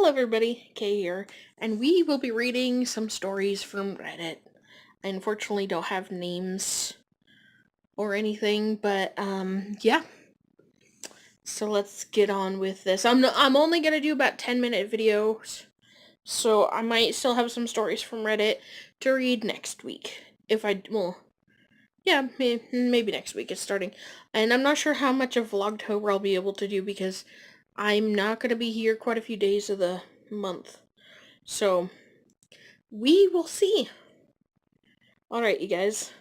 Hello everybody, Kay here, and we will be reading some stories from Reddit. I unfortunately don't have names or anything, but yeah. So let's get on with this. I'm only gonna do about 10-minute videos, so I might still have some stories from Reddit to read next week. Yeah, maybe next week it's starting. And I'm not sure how much of Vlogtober I'll be able to do because I'm not gonna be here quite a few days of the month. So we will see. Alright, you guys.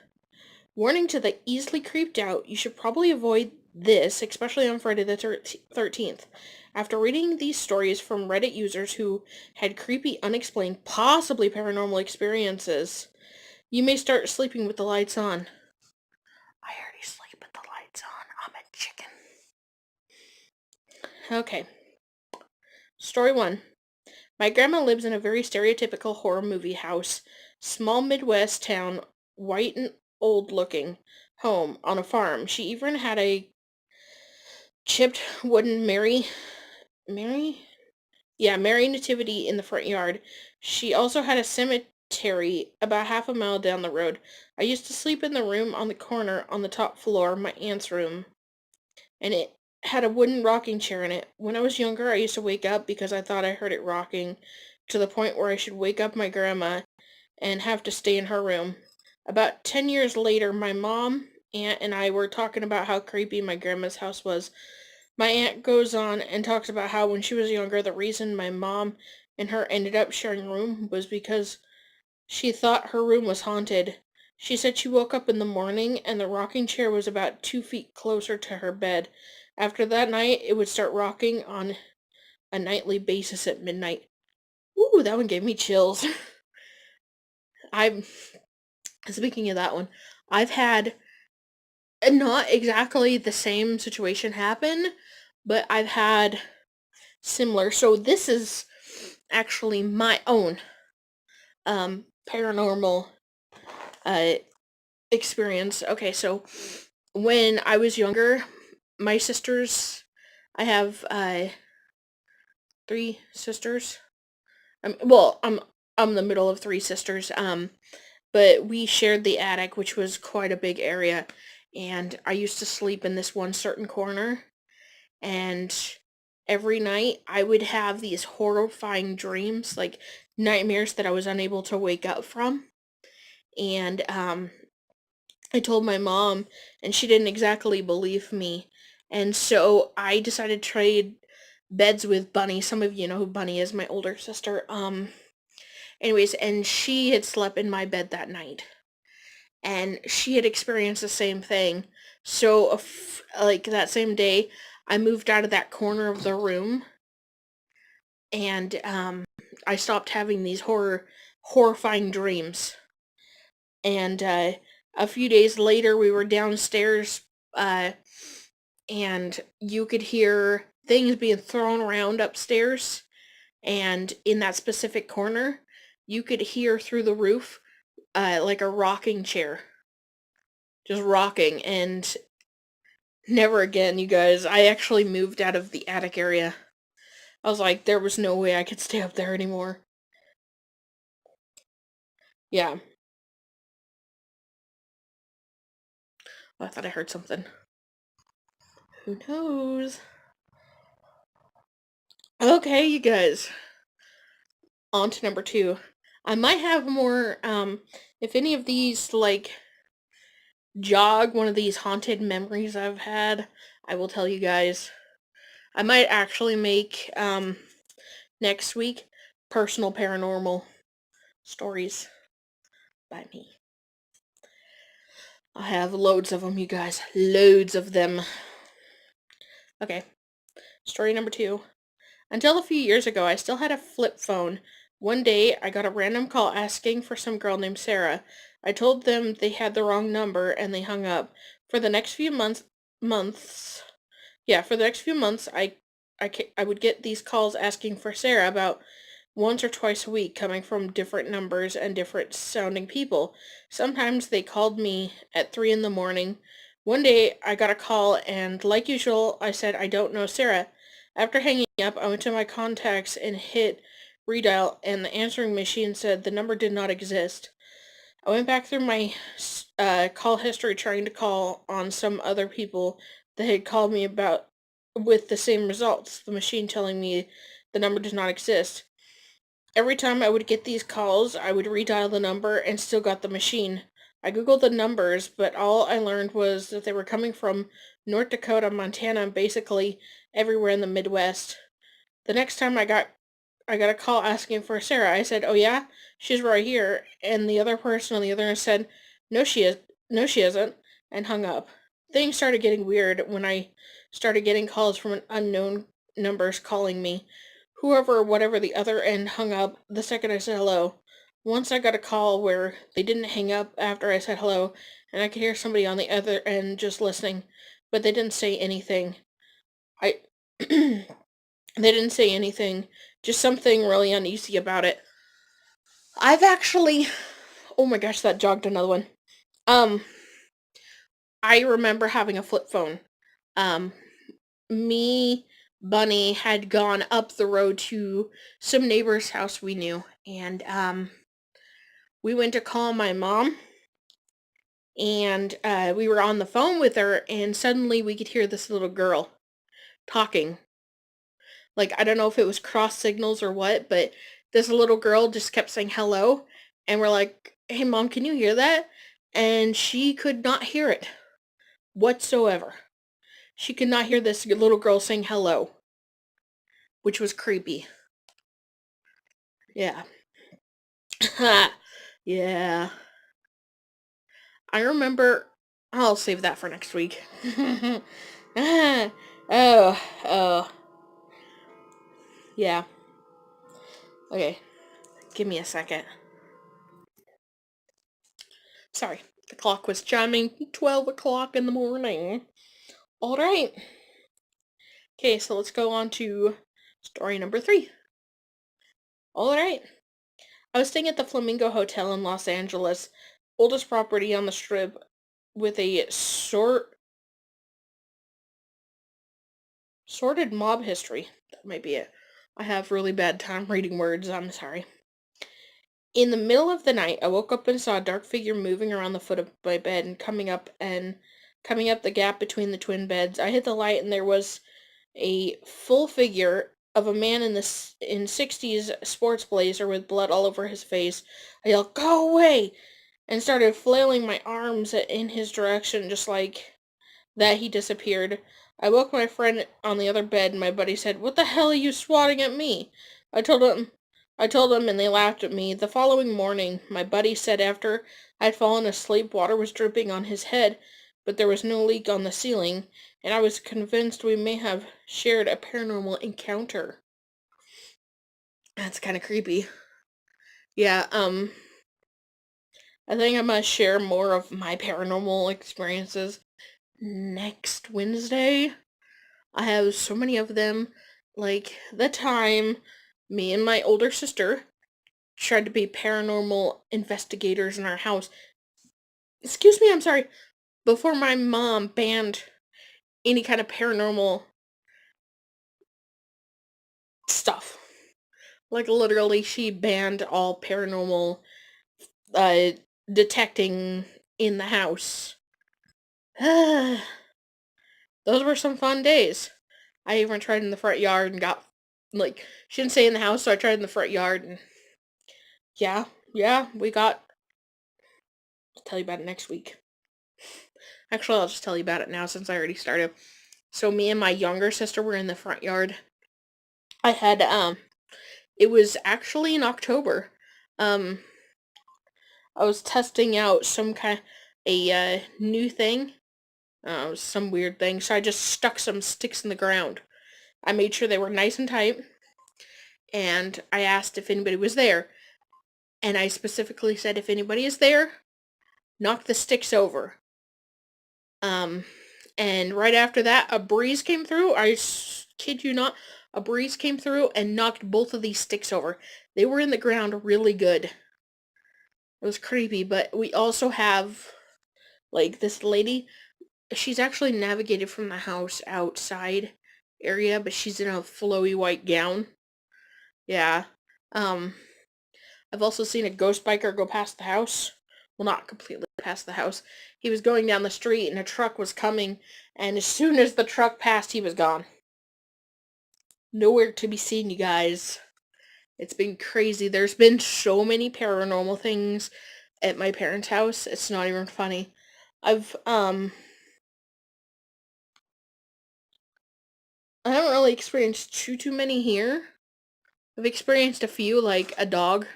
Warning to the easily creeped out. You should probably avoid this, especially on Friday the 13th. After reading these stories from Reddit users who had creepy, unexplained, possibly paranormal experiences, you may start sleeping with the lights on. I already sleep with the lights on. I'm a chicken. Okay. Story 1. My grandma lives in a very stereotypical horror movie house. Small Midwest town, white and old-looking home on a farm. She even had a chipped wooden Mary? Yeah, Mary Nativity in the front yard. She also had a cemetery about half a mile down the road. I used to sleep in the room on the corner on the top floor, my aunt's room, and it had a wooden rocking chair in it. When I was younger, I used to wake up because I thought I heard it rocking, to the point where I should wake up my grandma and have to stay in her room. About 10 years later, my mom, aunt, and I were talking about how creepy my grandma's house was. My aunt goes on and talks about how when she was younger, the reason my mom and her ended up sharing a room was because she thought her room was haunted. She said she woke up in the morning and the rocking chair was about 2 feet closer to her bed. After that night, it would start rocking on a nightly basis at midnight. Ooh, that one gave me chills. I'm Speaking of that one, I've had not exactly the same situation happen, but I've had similar. So this is actually my own paranormal uh experience. Okay, so when I was younger, my sisters, I have three sisters. I'm the middle of three sisters. But we shared the attic, which was quite a big area, and I used to sleep in this one certain corner, and every night I would have these horrifying dreams, like nightmares that I was unable to wake up from. And I told my mom, and she didn't exactly believe me. And so I decided to trade beds with Bunny. Some of you know who Bunny is, my older sister. Anyways, and she had slept in my bed that night. And she had experienced the same thing. So, like that same day, I moved out of that corner of the room, and I stopped having these horrifying dreams. And a few days later, we were downstairs, uh, and you could hear things being thrown around upstairs. And in that specific corner, you could hear through the roof, like a rocking chair, just rocking. And never again, you guys. I actually moved out of the attic area. I was like, there was no way I could stay up there anymore. Yeah. Oh, I thought I heard something. Who knows? Okay, you guys. On to number 2. I might have more, if any of these, like, jog one of these haunted memories I've had, I will tell you guys. I might actually make, next week, personal paranormal stories by me. I have loads of them, you guys. Loads of them. Okay. Story number 2. Until a few years ago, I still had a flip phone. One day, I got a random call asking for some girl named Sarah. I told them they had the wrong number, and they hung up. For the next few months, for the next few months, I would get these calls asking for Sarah about once or twice a week, coming from different numbers and different sounding people. Sometimes they called me at 3 in the morning. One day I got a call, and like usual, I said, I don't know Sarah. After hanging up, I went to my contacts and hit redial, and the answering machine said the number did not exist. I went back through my call history trying to call on some other people that had called me about with the same results, the machine telling me the number does not exist. Every time I would get these calls, I would redial the number and still got the machine. I googled the numbers, but all I learned was that they were coming from North Dakota, Montana, and basically everywhere in the Midwest. The next time I got a call asking for Sarah. I said, "Oh yeah, she's right here." And the other person on the other end said, "No, no, she isn't," and hung up. Things started getting weird when I started getting calls from an unknown numbers calling me. Whoever or whatever the other end hung up the second I said hello. Once I got a call where they didn't hang up after I said hello, and I could hear somebody on the other end just listening, but they didn't say anything. I They didn't say anything, just something really uneasy about it. I've actually, oh my gosh, that jogged another one. Um, I remember having a flip phone. Um, me, Bunny had gone up the road to some neighbor's house we knew, and we went to call my mom, and we were on the phone with her, and suddenly we could hear this little girl talking. Like, I don't know if it was cross signals or what, but this little girl just kept saying hello. And we're like, hey, mom, can you hear that? And she could not hear it whatsoever. She could not hear this little girl saying hello, which was creepy. Yeah. Yeah. I remember. I'll save that for next week. Oh, oh. Yeah. Okay. Give me a second. Sorry. The clock was chiming 12 o'clock in the morning. All right. Okay, so let's go on to story number 3. All right. I was staying at the Flamingo Hotel in Los Angeles, oldest property on the strip with a sordid mob history. That might be it. I have really bad time reading words. I'm sorry. In the middle of the night, I woke up and saw a dark figure moving around the foot of my bed and coming up the gap between the twin beds. I hit the light and there was a full figure of a man in 60s sports blazer with blood all over his face. I yelled, "Go away!" and started flailing my arms in his direction. Just like that, he disappeared. I woke my friend on the other bed and my buddy said, "What the hell are you swatting at me?" I told him I told them and they laughed at me. The following morning, my buddy said after I'd fallen asleep, water was dripping on his head, but there was no leak on the ceiling, and I was convinced we may have shared a paranormal encounter. That's kind of creepy. Yeah, I think I'm gonna share more of my paranormal experiences next Wednesday. I have so many of them. Like the time me and my older sister tried to be paranormal investigators in our house. Excuse me, I'm sorry. Before my mom banned any kind of paranormal stuff. Like literally she banned all paranormal uh detecting in the house. Those were some fun days. I even tried in the front yard and got like she didn't stay in the house, so I tried in the front yard and yeah, yeah, we got I'll tell you about it next week. Actually, I'll just tell you about it now since I already started. So me and my younger sister were in the front yard. I had it was actually in October. Um I was testing out some kind a new thing. It was some weird thing. So I just stuck some sticks in the ground. I made sure they were nice and tight and I asked if anybody was there. And I specifically said if anybody is there, knock the sticks over. Um, and right after that, a breeze came through. Kid you not, a breeze came through and knocked both of these sticks over. They were in the ground really good. It was creepy, but we also have, like, this lady. She's actually navigated from the house outside area, but she's in a flowy white gown. Yeah. Um, I've also seen a ghost biker go past the house. Well, not completely past the house. He was going down the street and a truck was coming, and as soon as the truck passed, he was gone. Nowhere to be seen, you guys. It's been crazy. There's been so many paranormal things at my parents' house. It's not even funny. I've I haven't really experienced too many here. I've experienced a few, like a dog,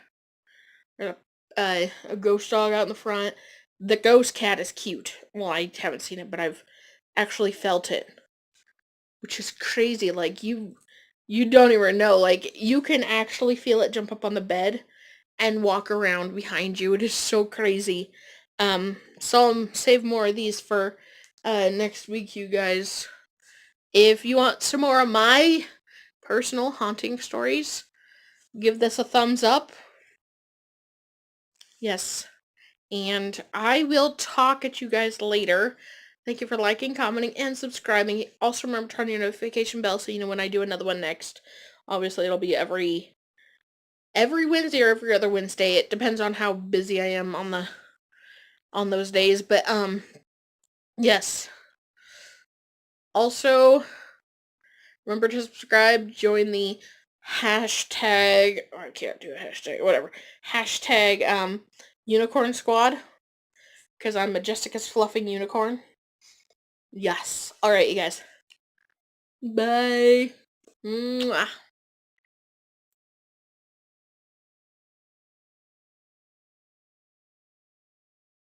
or a ghost dog out in the front. The ghost cat is cute. Well, I haven't seen it, but I've actually felt it, which is crazy. Like you don't even know. Like you can actually feel it jump up on the bed and walk around behind you. It is so crazy. So I'll save more of these for next week, you guys. If you want some more of my personal haunting stories, give this a thumbs up. Yes. And I will talk at you guys later. Thank you for liking, commenting, and subscribing. Also remember to turn on your notification bell so you know when I do another one next. Obviously it'll be every Wednesday or every other Wednesday. It depends on how busy I am on those days. But yes. Also remember to subscribe, join the hashtag, or I can't do a hashtag, whatever. Hashtag unicorn squad. Because I'm Majestica's fluffing unicorn. Yes. Alright, you guys. Bye. Mwah.